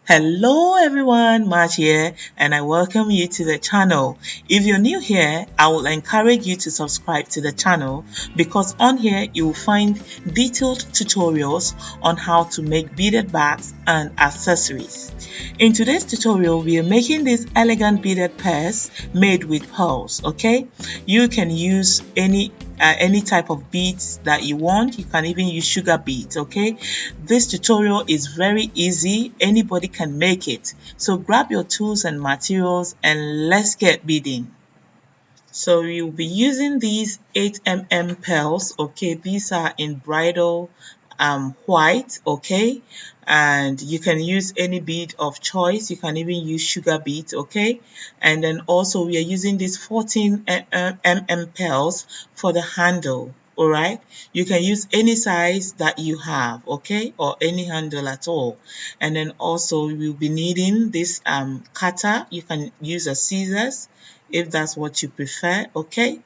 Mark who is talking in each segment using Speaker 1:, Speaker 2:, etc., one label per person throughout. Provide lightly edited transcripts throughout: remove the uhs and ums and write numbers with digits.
Speaker 1: Hello everyone, March here, and I welcome you to the channel. If you're new here, I will encourage you to subscribe to the channel because on here you will find detailed tutorials on how to make beaded bags and accessories. In today's tutorial, we are making these elegant beaded purse made with pearls, okay? You can use any type of beads that you want. You can even use sugar beads, okay? This tutorial is very easy. Anybody can make it. So grab your tools and materials and let's get beading. So you'll be using these 8mm pearls, okay? These are in bridal white, okay? And you can use any bead of choice. You can even use sugar beads, okay? And then also we are using these 14mm pearls for the handle, all right? You can use any size that you have, okay? Or any handle at all. And then also we'll be needing this cutter. You can use a scissors if that's what you prefer, okay?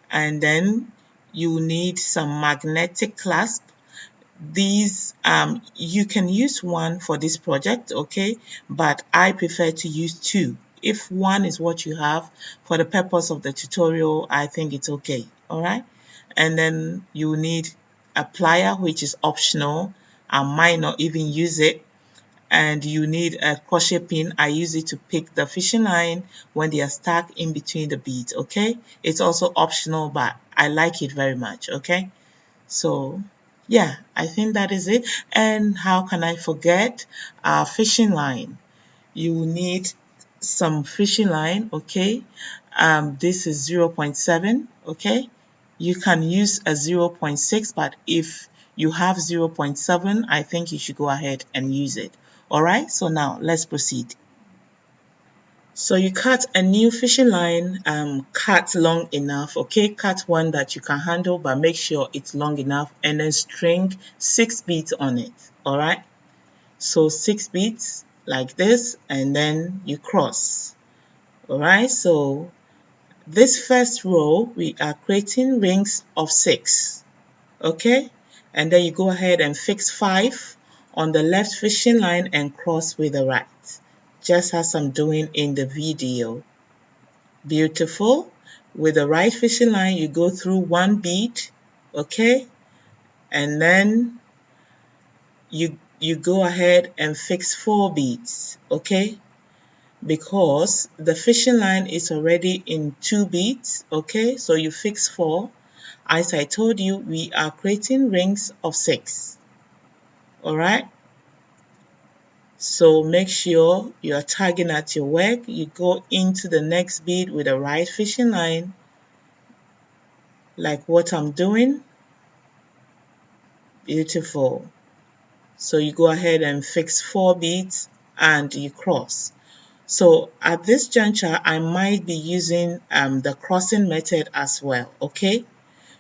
Speaker 1: And then you need some magnetic clasp. These you can use one for this project, okay, but I prefer to use two. If one is what you have for the purpose of the tutorial, I think it's okay. All right, and then you need a plier, which is optional. I might not even use it. And you need a crochet pin. I use it to pick the fishing line when they are stuck in between the beads, okay? It's also optional, but I like it very much, okay? So yeah, I think that is it. And how can I forget our fishing line? You need some fishing line, okay? This is 0.7, okay? You can use a 0.6, but if you have 0.7, I think you should go ahead and use it. All right, so now let's proceed. So you cut a new fishing line, cut long enough, okay? Cut one that you can handle, but make sure it's long enough, and then string 6 beads on it, all right? So 6 beads like this, and then you cross, all right? So this first row, we are creating rings of 6, okay? And then you go ahead and fix 5 on the left fishing line and cross with the right, just as I'm doing in the video. Beautiful. With the right fishing line, you go through 1 bead, okay? And then you go ahead and fix 4 beads, okay? Because the fishing line is already in 2 beads, okay? So you fix 4. As I told you, we are creating rings of 6, all right? So make sure you are tagging at your work. You go into the next bead with the right fishing line, like what I'm doing. Beautiful. So you go ahead and fix 4 beads and you cross. So at this juncture, I might be using the crossing method as well, okay?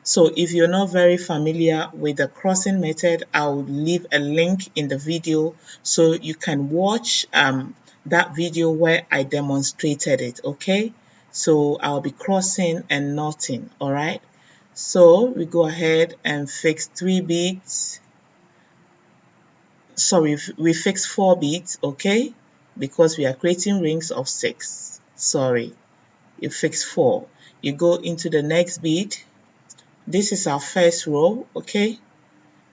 Speaker 1: So if you're not very familiar with the crossing method, I'll leave a link in the video so you can watch that video where I demonstrated it, okay? So I'll be crossing and knotting, all right? So we go ahead and fix 3 beads. Sorry, we fix 4 beads, okay? Because we are creating rings of 6. Sorry, you fix 4. You go into the next bead. This is our first row, okay?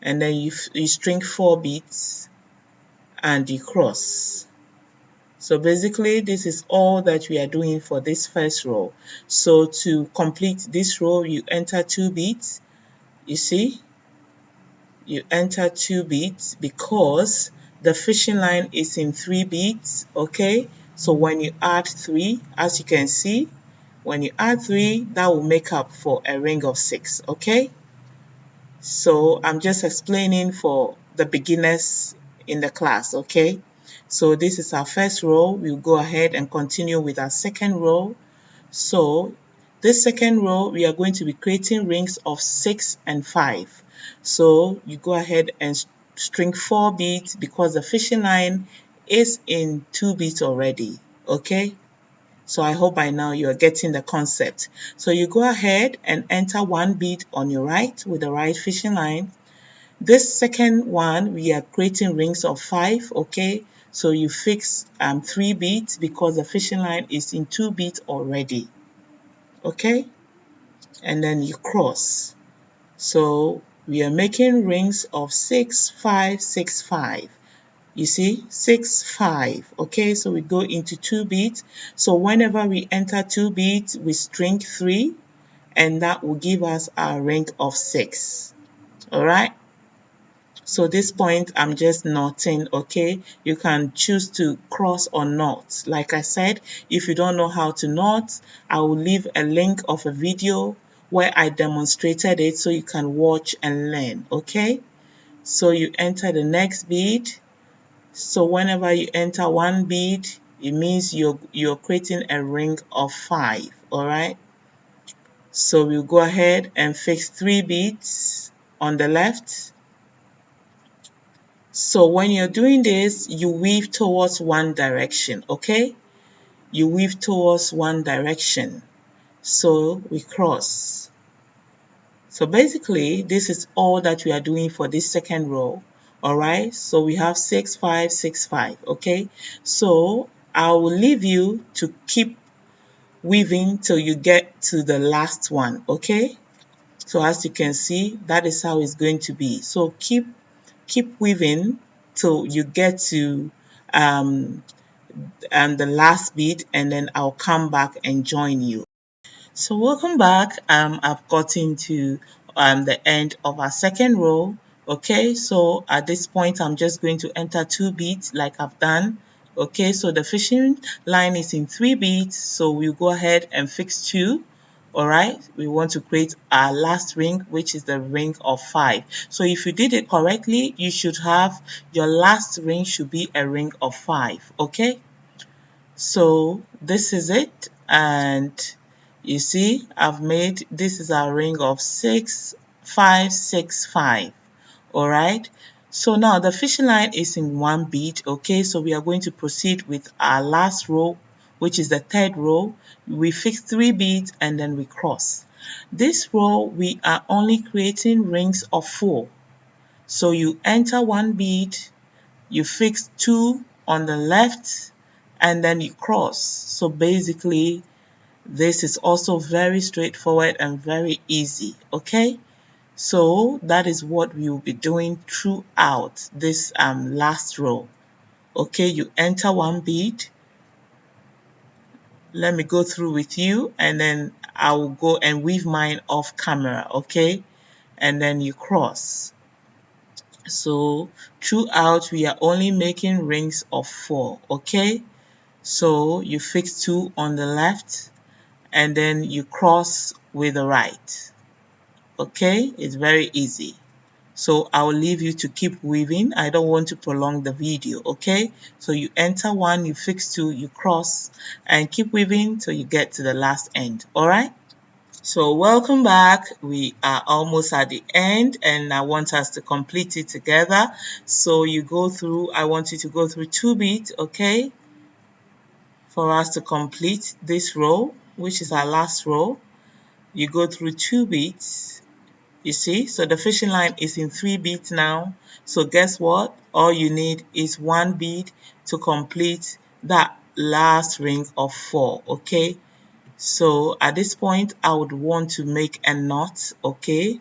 Speaker 1: And then you string 4 beads and you cross. So basically, this is all that we are doing for this first row. So to complete this row, you enter 2 beads. You see? You enter 2 beads because the fishing line is in 3 beads, okay? So when you add 3, as you can see, when you add 3, that will make up for a ring of 6, okay? So I'm just explaining for the beginners in the class, okay? So this is our first row. We'll go ahead and continue with our second row. So this second row, we are going to be creating rings of 6 and 5. So you go ahead and string 4 beads because the fishing line is in 2 beads already, okay? So I hope by now you are getting the concept. So you go ahead and enter 1 bead on your right with the right fishing line. This second one, we are creating rings of 5, okay? So you fix 3 beads because the fishing line is in 2 beads already. Okay, and then you cross. So we are making rings of 6 5 6 5. You see, 6 5. Okay, so we go into 2 beads. So whenever we enter 2 beads, we string 3, and that will give us our ring of 6. All right. So this point I'm just knotting. Okay, you can choose to cross or knot. Like I said, if you don't know how to knot, I will leave a link of a video where I demonstrated it so you can watch and learn. Okay, so you enter the next bead. So whenever you enter one bead, it means you're creating a ring of 5. All right, so we'll go ahead and fix 3 beads on the left. So when you're doing this, you weave towards one direction, okay? You weave towards one direction. So we cross. So basically, this is all that we are doing for this second row, all right? So we have 6 5 6 5, okay? So I will leave you to keep weaving till you get to the last one, okay? So as you can see, that is how it's going to be. So keep weaving till you get to the last bead, and then I'll come back and join you. So welcome back. I've gotten to the end of our second row. Okay, so at this point I'm just going to enter 2 beads like I've done. Okay, so the fishing line is in 3 beads, so we'll go ahead and fix 2. Alright, we want to create our last ring, which is the ring of 5. So if you did it correctly, you should have your last ring should be a ring of 5. Okay, so this is it, and you see I've made this is our ring of 6 5 6 5. All right, so now the fishing line is in 1 bead. Okay, so we are going to proceed with our last row, which is the third row. We fix 3 beads and then we cross. This row we are only creating rings of 4. So you enter 1 bead, you fix 2 on the left, and then you cross. So basically this is also very straightforward and very easy. Okay, so that is what we will be doing throughout this last row. Okay, you enter 1 bead. Let me go through with you, and then I will go and weave mine off camera. Okay, and then you cross. So throughout we are only making rings of 4. Okay, so you fix 2 on the left, and then you cross with the right. Okay, it's very easy. So I will leave you to keep weaving. I don't want to prolong the video. Okay, so you enter 1, you fix 2, you cross, and keep weaving till you get to the last end. All right, so welcome back. We are almost at the end, and I want us to complete it together. So you go through, I want you to go through 2 beads, okay, for us to complete this row, which is our last row. You go through 2 beads. You see, so the fishing line is in 3 beads now. So guess what? All you need is 1 bead to complete that last ring of 4. Okay, so at this point I would want to make a knot. Okay,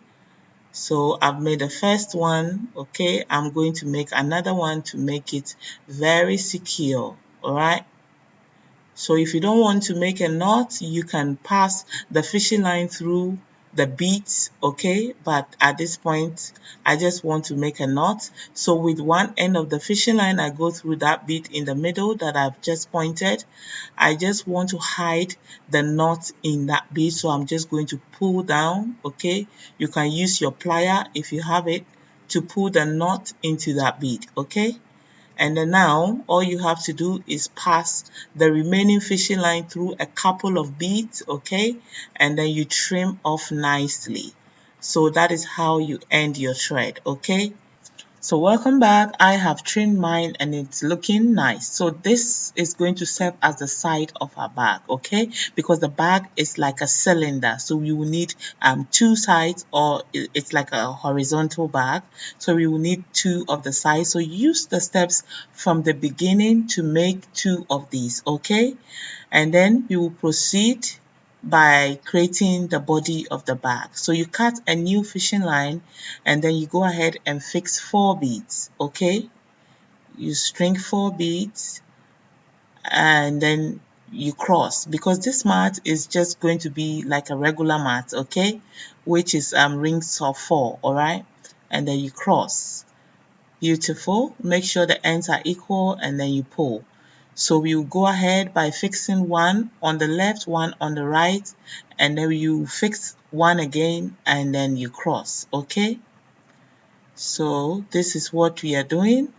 Speaker 1: so I've made the first one. Okay, I'm going to make another one to make it very secure. All right, so if you don't want to make a knot, you can pass the fishing line through the beads, okay? But at this point, I just want to make a knot. So with one end of the fishing line, I go through that bead in the middle that I've just pointed. I just want to hide the knot in that bead, so I'm just going to pull down, okay? You can use your plier if you have it to pull the knot into that bead, okay? And then now all you have to do is pass the remaining fishing line through a couple of beads, okay, and then you trim off nicely. So that is how you end your thread, okay. So welcome back. I have trimmed mine and it's looking nice. So this is going to serve as the side of our bag, okay? Because the bag is like a cylinder, so we will need two sides, or it's like a horizontal bag. So we will need two of the sides. So use the steps from the beginning to make two of these, okay? And then we will proceed by creating the body of the bag. So you cut a new fishing line and then you go ahead and fix 4 beads, okay? You string 4 beads and then you cross, because this mat is just going to be like a regular mat, okay? Which is rings of 4, all right? And then you cross. Beautiful. Make sure the ends are equal and then you pull. So we'll go ahead by fixing one on the left, one on the right, and then you fix one again and then you cross, okay? So this is what we are doing.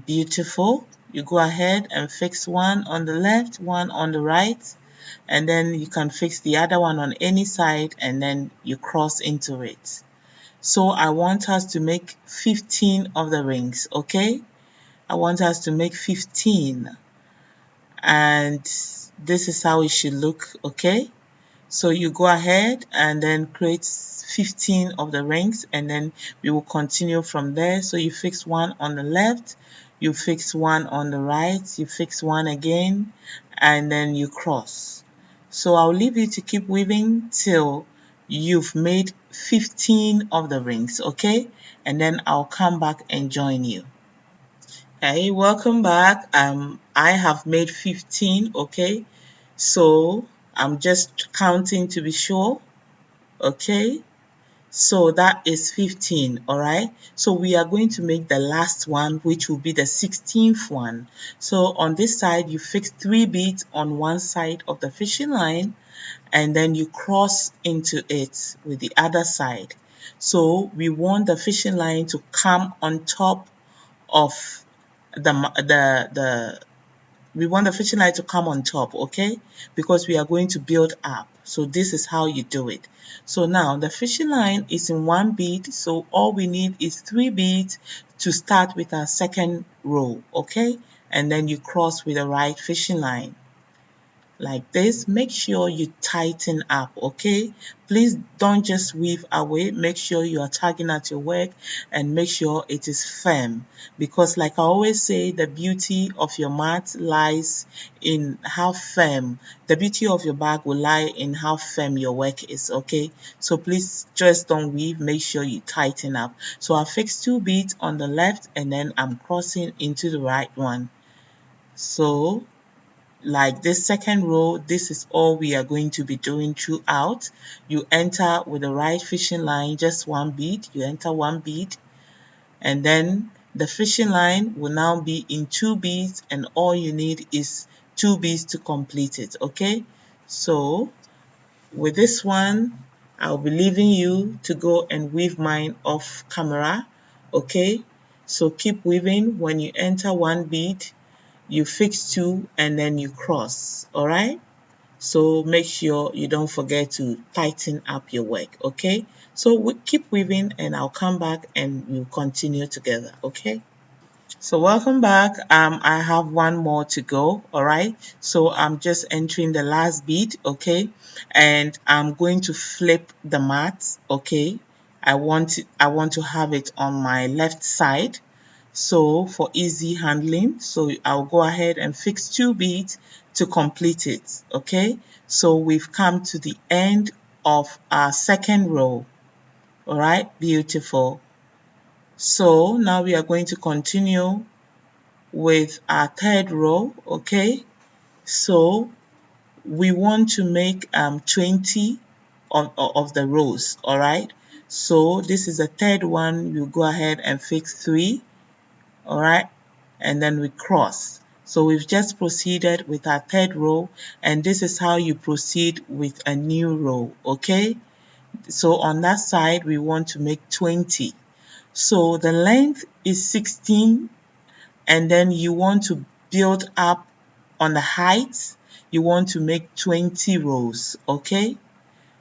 Speaker 1: Beautiful. You go ahead and fix one on the left, one on the right, and then you can fix the other one on any side and then you cross into it. So I want us to make 15 of the rings, okay? I want us to make 15, and this is how it should look, okay? So you go ahead and then create 15 of the rings, and then we will continue from there. So you fix one on the left, you fix one on the right, you fix one again, and then you cross. So I'll leave you to keep weaving till you've made 15 of the rings, okay? And then I'll come back and join you. Hey, welcome back. I have made 15, okay? So I'm just counting to be sure, okay? So that is 15, all right? So we are going to make the last one, which will be the 16th one. So on this side, you fix 3 beads on one side of the fishing line, and then you cross into it with the other side. So we want the fishing line to come on top of the we want the fishing line to come on top, okay? Because we are going to build up. So this is how you do it. So now the fishing line is in 1 bead, so all we need is 3 beads to start with our second row, okay? And then you cross with the right fishing line like this. Make sure you tighten up, okay? Please don't just weave away. Make sure you are tugging at your work and make sure it is firm, because like I always say, the beauty of your mat lies in how firm, the beauty of your bag will lie in how firm your work is, okay? So please just don't weave. Make sure you tighten up. So I fixed 2 beads on the left and then I'm crossing into the right one. So like this second row, this is all we are going to be doing throughout. You enter with the right fishing line, just 1 bead. You enter 1 bead, and then the fishing line will now be in 2 beads, and all you need is 2 beads to complete it, okay? So with this one, I'll be leaving you to go and weave mine off camera, okay? So keep weaving. When you enter 1 bead, you fix 2 and then you cross, all right? So make sure you don't forget to tighten up your work, okay? So we keep weaving and I'll come back and we'll continue together, okay? So welcome back. I have one more to go, all right? So I'm just entering the last bead, okay? And I'm going to flip the mat, okay? I want to have it on my left side. So for easy handling, so I'll go ahead and fix 2 beads to complete it, okay? So we've come to the end of our second row, all right? Beautiful. So now we are going to continue with our third row, okay? So we want to make 20 of the rows, all right? So this is the third one. You go ahead and fix 3, all right? And then we cross. So we've just proceeded with our third row, and this is how you proceed with a new row, okay? So on that side, we want to make 20. So the length is 16, and then you want to build up on the height. You want to make 20 rows, okay?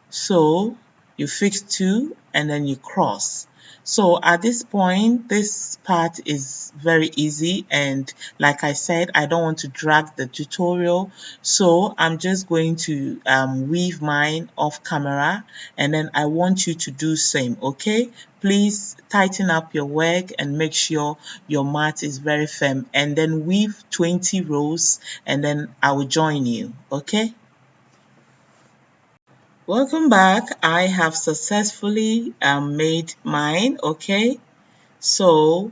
Speaker 1: So you fix 2 and then you cross. So at this point, this part is very easy, and like I said, I don't want to drag the tutorial, so I'm just going to weave mine off camera, and then I want you to do same, okay? Please tighten up your work and make sure your mat is very firm, and then weave 20 rows, and then I will join you, okay? Welcome back. I have successfully made mine, okay? So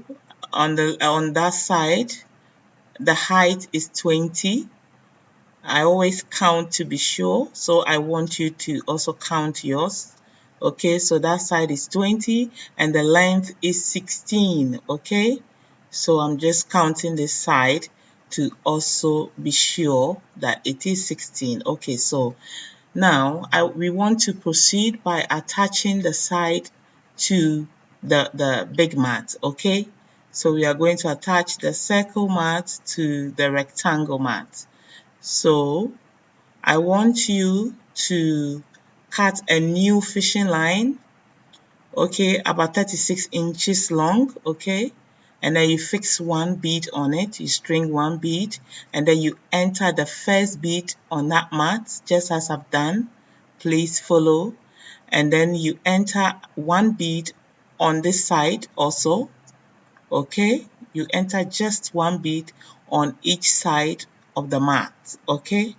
Speaker 1: on that side, the height is 20. I always count to be sure, so I want you to also count yours. Okay, so that side is 20 and the length is 16, okay? So I'm just counting this side to also be sure that it is 16. Okay, so now we want to proceed by attaching the side to the big mat, okay? So we are going to attach the circle mat to the rectangle mat. So I want you to cut a new fishing line, okay, about 36 inches long, okay? And then you fix one bead on it, you string one bead, and then you enter the first bead on that mat, just as I've done. Please follow. And then you enter one bead on this side also, okay? You enter just one bead on each side of the mat, okay?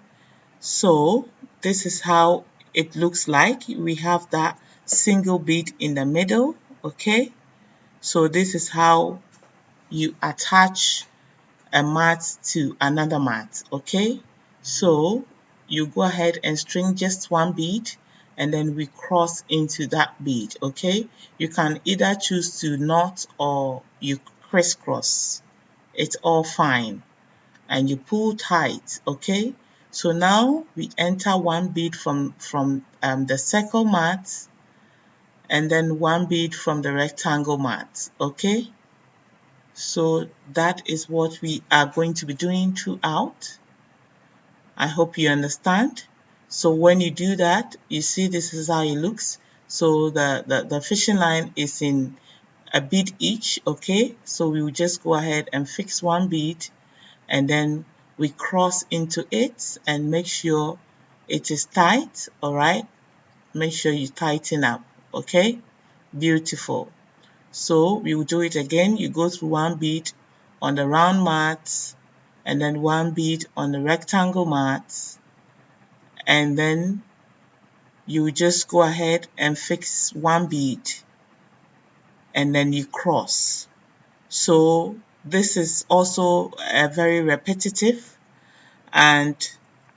Speaker 1: So this is how it looks like. We have that single bead in the middle, okay? So this is how you attach a mat to another mat, okay? So you go ahead and string just one bead, and then we cross into that bead, okay? You can either choose to knot or you crisscross. It's all fine. And you pull tight, okay? So now we enter one bead from the circle mat, and then one bead from the rectangle mat, okay? So that is what we are going to be doing throughout. I hope you understand. So when you do that, you see this is how it looks. So the fishing line is in a bead each, okay? So we will just go ahead and fix one bead, and then we cross into it and make sure it is tight, all right? Make sure you tighten up, okay? Beautiful. So we will do it again. You go through one bead on the round mat, and then one bead on the rectangle mat, and then you just go ahead and fix one bead, and then you cross. So this is also very repetitive, and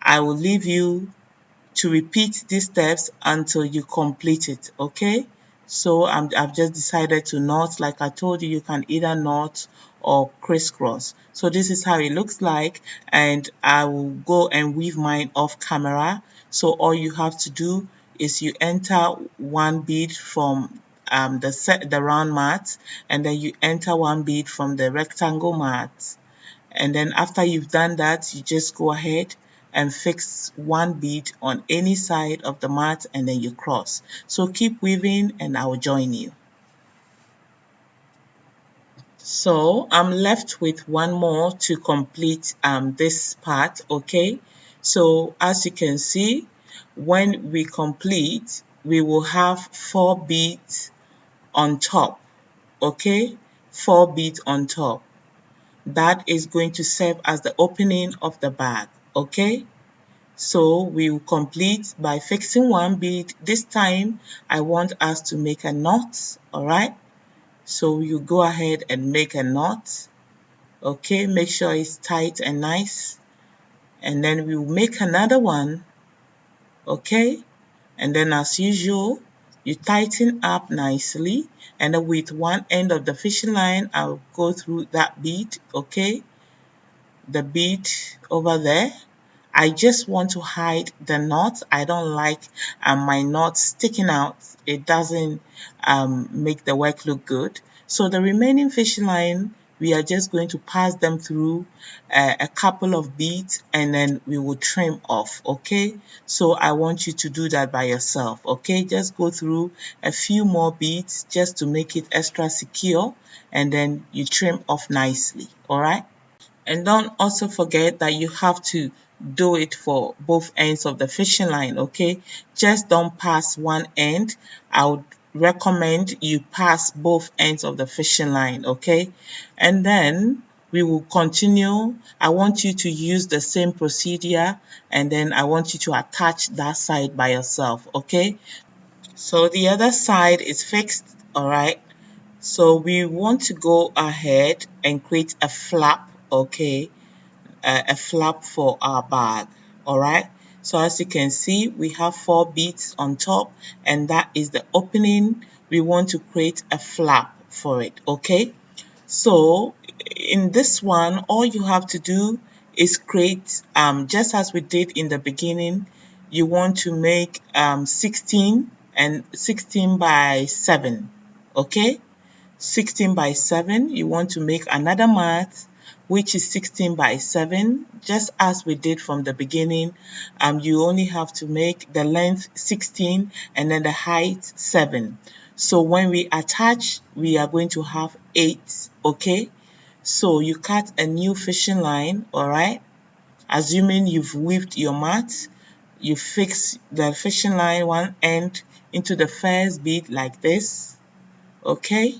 Speaker 1: I will leave you to repeat these steps until you complete it, okay? So I've just decided to knot. Like I told you, you can either knot or crisscross. So this is how it looks like, and I will go and weave mine off camera. So all you have to do is you enter one bead from the round mat, and then you enter one bead from the rectangle mat. And then after you've done that, you just go ahead and fix one bead on any side of the mat, and then you cross. So keep weaving and I will join you. So I'm left with one more to complete this part, okay? So as you can see, when we complete, we will have 4 beads on top, okay? 4 beads on top. That is going to serve as the opening of the bag, okay? So we will complete by fixing one bead. This time I want us to make a knot, all right? So you go ahead and make a knot, okay? Make sure it's tight and nice. And then we will make another one, okay? And then as usual, you tighten up nicely, and then with one end of the fishing line, I'll go through that bead, okay? The bead over there. I just want to hide the knot. I don't like my knot sticking out. It doesn't make the work look good. So the remaining fishing line, we are just going to pass them through a couple of beads, and then we will trim off. Okay, so I want you to do that by yourself. Okay, just go through a few more beads just to make it extra secure, and then you trim off nicely. All right. And don't also forget that you have to do it for both ends of the fishing line, okay? Just don't pass one end. I would recommend you pass both ends of the fishing line, okay? And then we will continue. I want you to use the same procedure, and then I want you to attach that side by yourself, okay? So the other side is fixed, all right? So we want to go ahead and create a flap, okay? A flap for our bag, all right? So as you can see, we have 4 beads on top, and that is the opening. We want to create a flap for it, okay? So in this one, all you have to do is create, just as we did in the beginning, you want to make 16 and 16 by 7, okay? 16 by 7, you want to make another mat which is 16 by 7, just as we did from the beginning. You only have to make the length 16 and then the height 7. So when we attach, we are going to have 8, okay? So you cut a new fishing line, all right? Assuming you've weaved your mat, you fix the fishing line one end into the first bead like this, okay?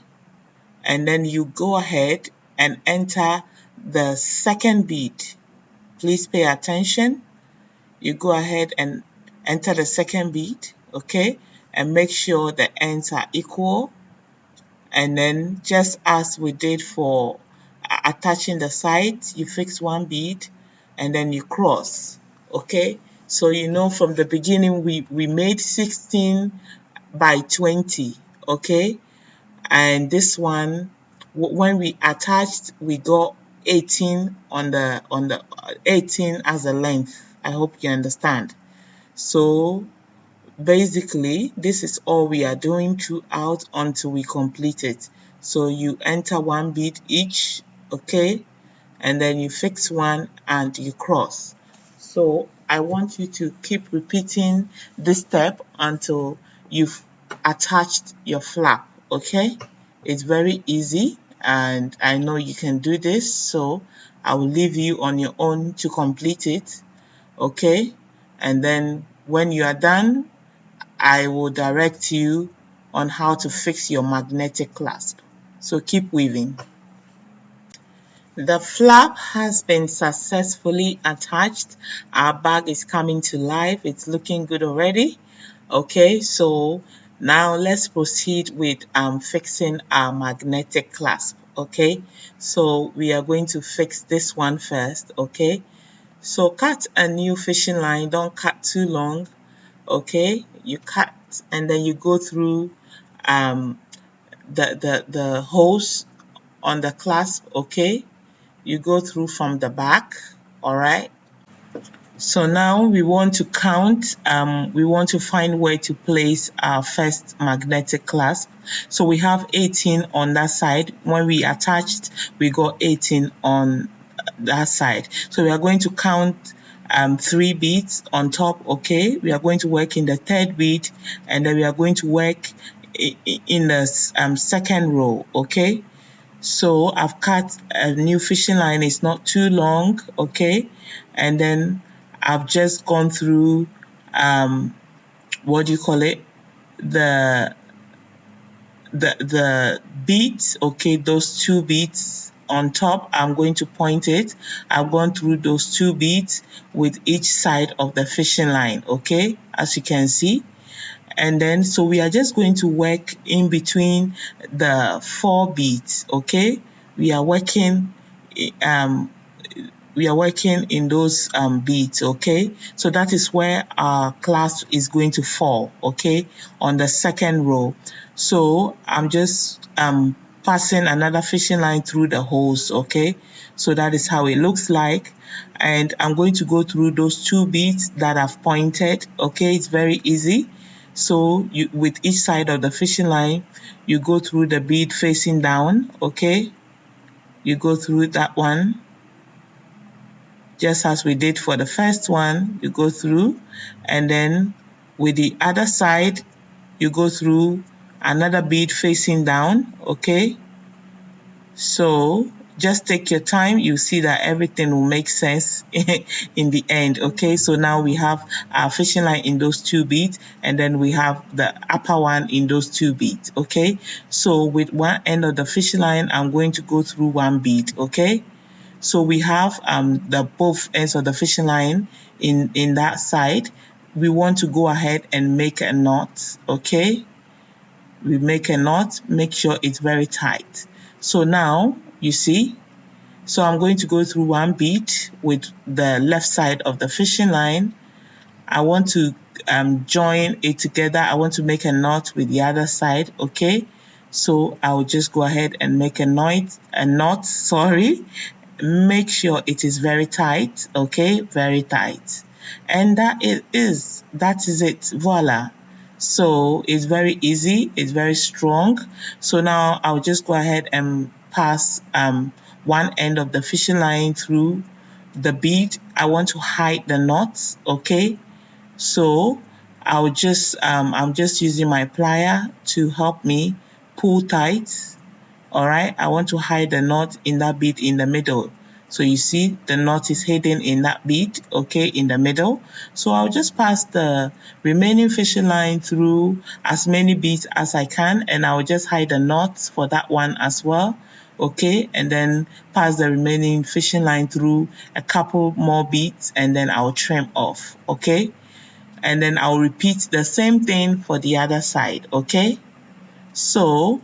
Speaker 1: And then you go ahead and enter the second bead. Please pay attention. You go ahead and enter the second bead, okay? And make sure the ends are equal. And then just as we did for attaching the sides, you fix one bead and then you cross, okay? So you know from the beginning we made 16 by 20, okay? And this one, when we attached, we got 18 on the 18 as a length. I hope you understand. So basically, this is all we are doing throughout until we complete it. So you enter one bead each, okay, and then you fix one and you cross. So I want you to keep repeating this step until you've attached your flap, okay? It's very easy and I know you can do this, so I will leave you on your own to complete it, okay? And then when you are done, I will direct you on how to fix your magnetic clasp. So keep weaving. The flap has been successfully attached. Our bag is coming to life. It's looking good already. Okay, so now let's proceed with fixing our magnetic clasp. Okay, so we are going to fix this one first. Okay, so cut a new fishing line. Don't cut too long. Okay, you cut and then you go through the holes on the clasp. Okay, you go through from the back, all right? So now we want to count, we want to find where to place our first magnetic clasp. So we have 18 on that side. When we attached, we got 18 on that side. So we are going to count 3 beads on top, okay? We are going to work in the third bead, and then we are going to work in the second row, okay? So I've cut a new fishing line. It's not too long, okay? And then I've just gone through, what do you call it? The beads, okay? Those 2 beads on top, I'm going to point it. I've gone through those 2 beads with each side of the fishing line, okay? As you can see. And then so we are just going to work in between the 4 beads, okay? We are working in those beads, okay? So that is where our clasp is going to fall, okay? On the second row. So I'm just passing another fishing line through the holes, okay? So that is how it looks like. And I'm going to go through those 2 beads that I've pointed, okay? It's very easy. So with each side of the fishing line, you go through the bead facing down, okay? you go through that one, just as we did for the first one. You go through, and then with the other side you go through another bead facing down. Okay, so just take your time, you see that everything will make sense in the end. Okay, so now we have our fishing line in those 2 beads, and then we have the upper one in those 2 beads. Okay, so with one end of the fishing line, I'm going to go through 1 bead. Okay, so we have the both ends of the fishing line in that side. We want to go ahead and make a knot. Okay, we make a knot, make sure it's very tight. So now you see, so I'm going to go through 1 bead with the left side of the fishing line. I want to join it together. I want to make a knot with the other side. Okay, so I'll just go ahead and make a knot, sorry. Make sure it is very tight. Okay, very tight. And that is it. Voila. So it's very easy, it's very strong. So now I'll just go ahead and pass one end of the fishing line through the bead. I want to hide the knots. Okay, so I'm just using my plier to help me pull tight. All right, I want to hide the knot in that bead in the middle. So you see the knot is hidden in that bead, okay, in the middle. So I'll just pass the remaining fishing line through as many beads as I can, and I'll just hide the knots for that one as well, okay, and then pass the remaining fishing line through a couple more beads, and then I'll trim off, okay, and then I'll repeat the same thing for the other side, okay. So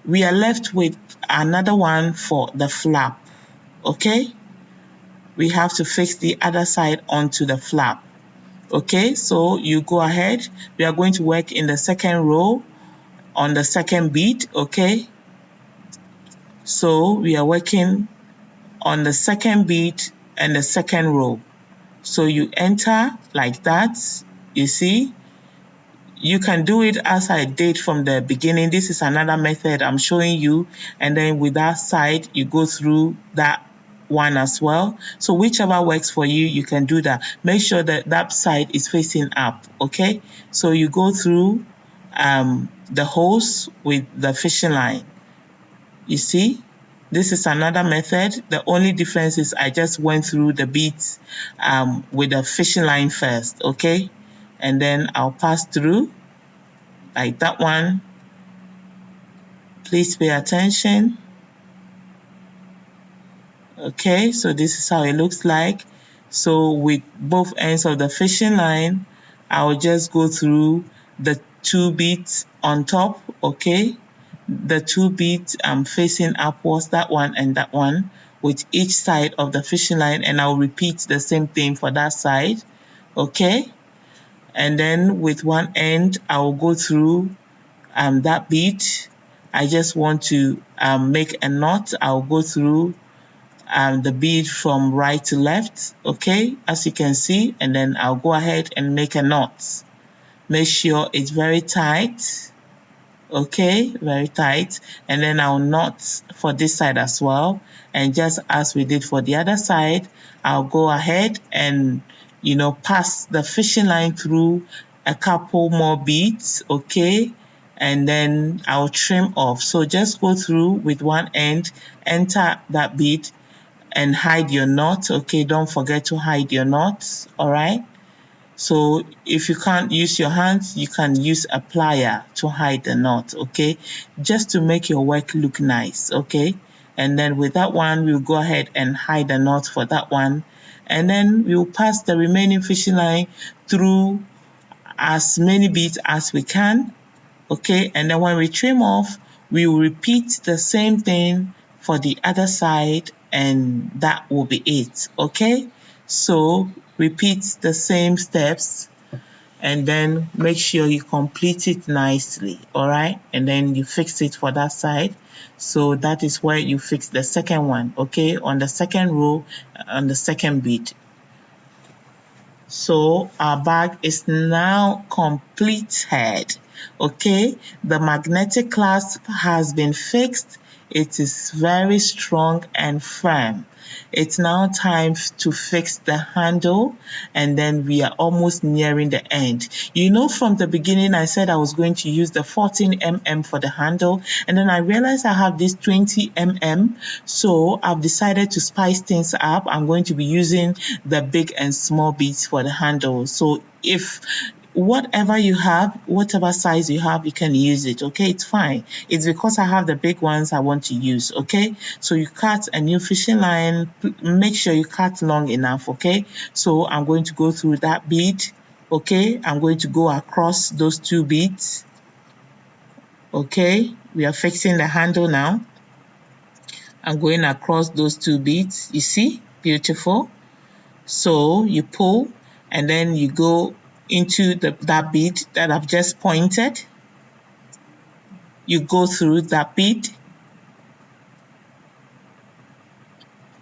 Speaker 1: we are left with another one for the flap. Okay, we have to fix the other side onto the flap. Okay, so you go ahead. We are going to work in the second row on the second bead. Okay, so we are working on the second bead and the second row. So you enter like that, you see. You can do it as I did from the beginning. This is another method I'm showing you, and then with that side you go through that one as well. So whichever works for you, you can do that. Make sure that that side is facing up. Okay, so you go through the holes with the fishing line. You see, this is another method. The only difference is I just went through the beads with the fishing line first. Okay, and then I'll pass through like that one. Please pay attention. Okay, so this is how it looks like. So with both ends of the fishing line, I'll just go through the 2 beads on top. Okay, the 2 beads facing upwards, that one and that one, with each side of the fishing line, and I'll repeat the same thing for that side. Okay, and then with one end I'll go through that bead. I just want to make a knot. I'll go through the bead from right to left, okay, as you can see, and then I'll go ahead and make a knot. Make sure it's very tight. Okay, very tight, and then I'll knot for this side as well, and just as we did for the other side, I'll go ahead and pass the fishing line through a couple more beads, okay, and then I'll trim off. So just go through with one end, enter that bead and hide your knot. Okay, don't forget to hide your knots. All right, so if you can't use your hands, you can use a plier to hide the knot, okay, just to make your work look nice. Okay, and then with that one we'll go ahead and hide the knot for that one, and then we'll pass the remaining fishing line through as many beads as we can. Okay, and then when we trim off, we will repeat the same thing for the other side, and that will be it. Okay, so repeat the same steps and then make sure you complete it nicely. All right, and then you fix it for that side. So that is where you fix the second one, okay, on the second row, on the second bead. So our bag is now completed. Okay, the magnetic clasp has been fixed. It is very strong and firm. It's now time to fix the handle, and then we are almost nearing the end. You know, from the beginning I said I was going to use the 14 mm for the handle, and then I realized I have this 20 mm, so I've decided to spice things up. I'm going to be using the big and small beads for the handle. So if whatever you have, whatever size you have, you can use it. Okay, it's fine. It's because I have the big ones I want to use. Okay, so you cut a new fishing line. Make sure you cut long enough. Okay, so I'm going to go through that bead. Okay, I'm going to go across those two beads. Okay, we are fixing the handle now. I'm going across those two beads. You see, beautiful. So you pull, and then you go into that bead that I've just pointed. You go through that bead.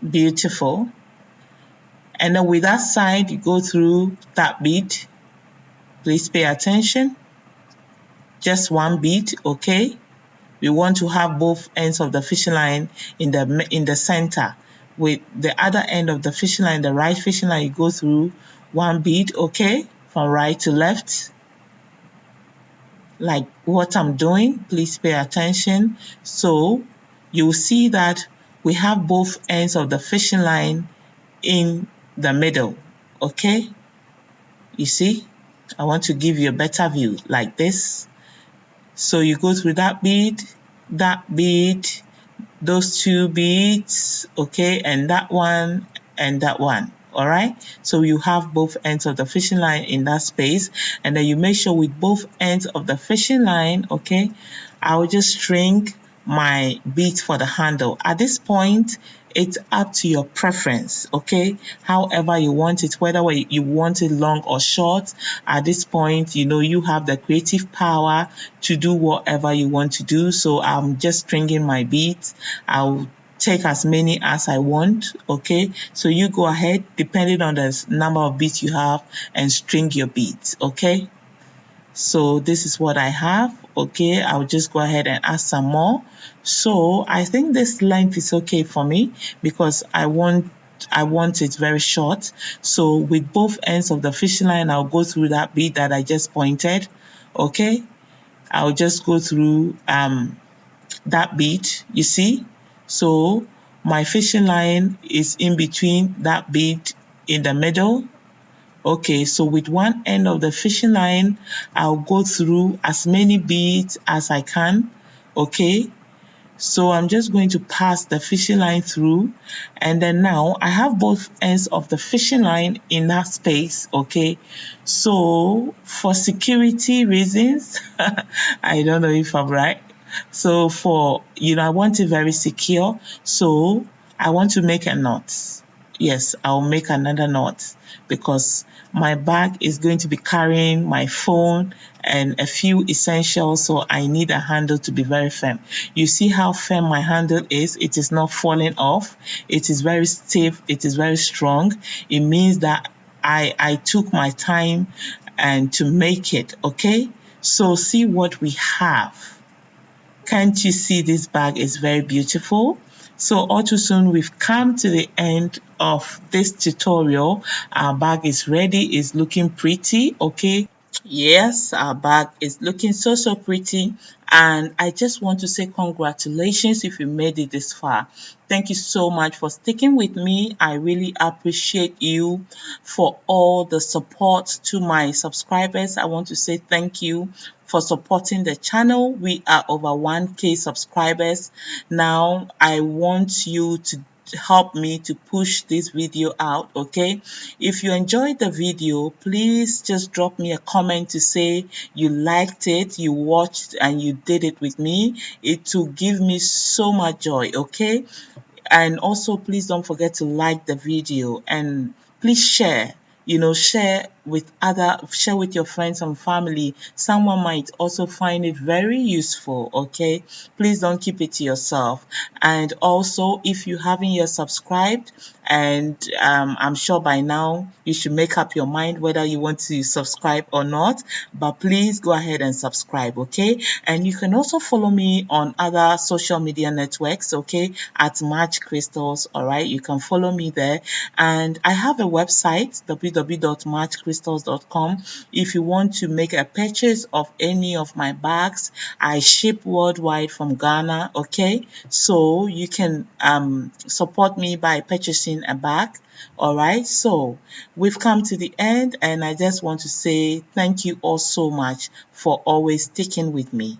Speaker 1: Beautiful. And then with that side, you go through that bead. Please pay attention. Just one bead, okay? We want to have both ends of the fishing line in the center. With the other end of the fishing line, the right fishing line, you go through one bead, okay? From right to left. Like what I'm doing, please pay attention. So you'll see that we have both ends of the fishing line in the middle, okay? You see, I want to give you a better view like this. So you go through that bead, those two beads, okay, and that one, all right? So you have both ends of the fishing line in that space, and then you make sure with both ends of the fishing line, okay, I will just string my bead for the handle. At this point, it's up to your preference, okay? However you want it, whether you want it long or short, at this point, you know, you have the creative power to do whatever you want to do. So I'm just stringing my beads. I'll take as many as I want, okay? So you go ahead, depending on the number of beads you have, and string your beads, okay? So this is what I have, okay? I'll just go ahead and add some more. So I think this length is okay for me because I want it very short. So with both ends of the fishing line, I'll go through that bead that I just pointed, okay? I'll just go through that bead, you see? So my fishing line is in between that bead in the middle. Okay, so with one end of the fishing line, I'll go through as many beads as I can, okay? So I'm just going to pass the fishing line through, and then now I have both ends of the fishing line in that space, okay? So for security reasons, I don't know if I'm right. So for, I want it very secure, so I want to make a knot. Yes, I'll make another knot because my bag is going to be carrying my phone and a few essentials, so I need a handle to be very firm. You see how firm my handle is? It is not falling off. It is very stiff. It is very strong. It means that I took my time and to make it, okay? So see what we have. Can't you see this bag is very beautiful? So all too soon we've come to the end of this tutorial. Our bag is ready, it's looking pretty, okay? Yes, our bag is looking so pretty, and I just want to say congratulations if you made it this far. Thank you so much for sticking with me. I really appreciate you for all the support. To my subscribers, I want to say thank you for supporting the channel. We are over 1K subscribers now. I want you to help me to push this video out, okay? If you enjoyed the video, please just drop me a comment to say you liked it, you watched, and you did it with me. It will give me so much joy, okay? And also, please don't forget to like the video, and please share. share with your friends and family. Someone might also find it very useful. Okay, please don't keep it to yourself. And also, if you haven't yet subscribed, and I'm sure by now you should make up your mind whether you want to subscribe or not, but please go ahead and subscribe. Okay, and you can also follow me on other social media networks. Okay, at Match Crystals. All right, you can follow me there. And I have a website, www.matchcrystals.com. If you want to make a purchase of any of my bags, I ship worldwide from Ghana. Okay, so you can support me by purchasing a bag. All right, so we've come to the end, and I just want to say thank you all so much for always sticking with me.